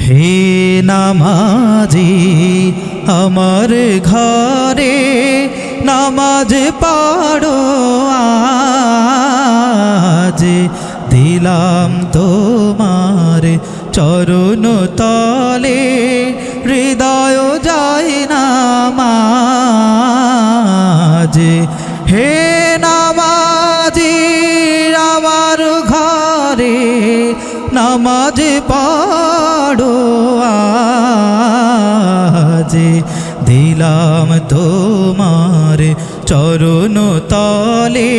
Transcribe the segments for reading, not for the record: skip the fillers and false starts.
হে নামাজি আমার ঘরে নামাজ পড়ো আজ, দিলাম তোমার চরণ তলে হৃদয় যায় নামাজ। হে নামাজি আমার ঘরে নামাজ পড়ো আজ, দিলাম তোমার চরণ তলে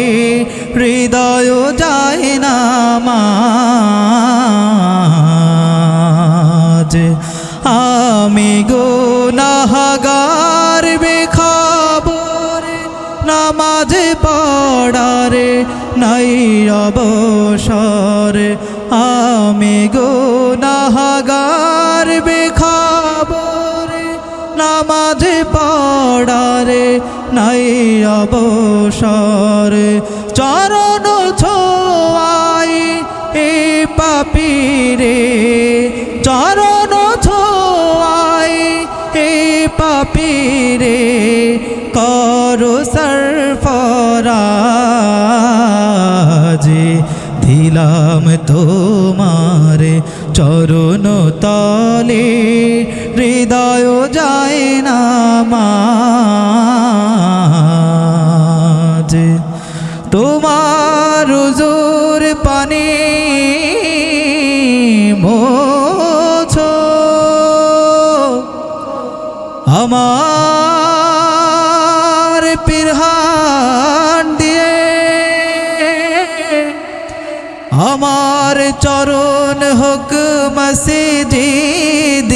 হৃদয় যায় নামাজ। আমি গুনাহগার বেখবর নামাজ পড়ারে নাই অবসর, আমি গুনাহগার বেখবর নামাজ পড়ারে নাই অবসর। চরণ ছোঁয়াই এ পাপীরে, চরণ ছোঁয়াই এ পাপীরে করো সরফরাজ, দিলাম তোমার চরণ তলে হৃদয় যায় নামাজ। তোমার হুজুর পানি মোছো আমার পিরহান দিয়ে, আমার চরণ হোক মসজিদ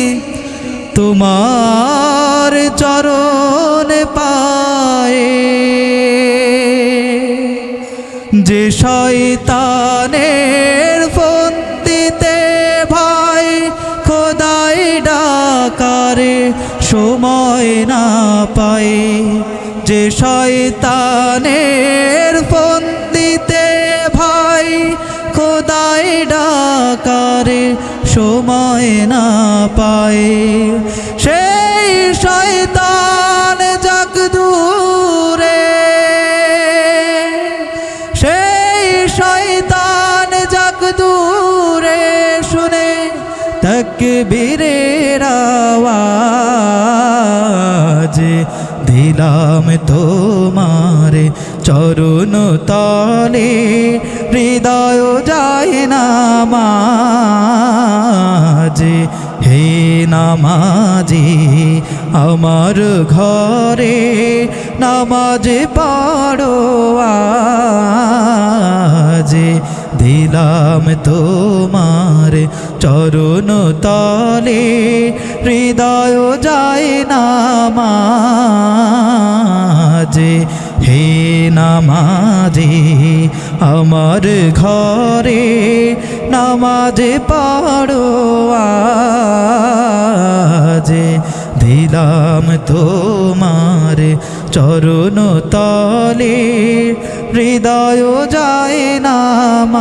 তোমার চরণ পায়ে। যে শয়তানের ফন্দিতে ভাই খোদাই ডাকারে সময় না পায়, যে শয়তানের ফন্দিতে ভাই খোদাই ডাকারে সময় না পায়, সেই শয়তান যাক দূরে, সেই শয়তান যাক দূরে শুনে তাকবীরের আওয়াজ, দিলাম তোমার চরণ তলে হৃদয় যায় নামাজ। হে নামাজি আমার ঘরে নামাজ পড়ো আজ, দিলাম তোমার চরণ তলে হৃদয় যায় নামাজ। হে নামাজি আমার ঘরে নামাজ পড়ো আজ, দিলাম তোমার চরণ তলে হৃদয় যায় নামাজ।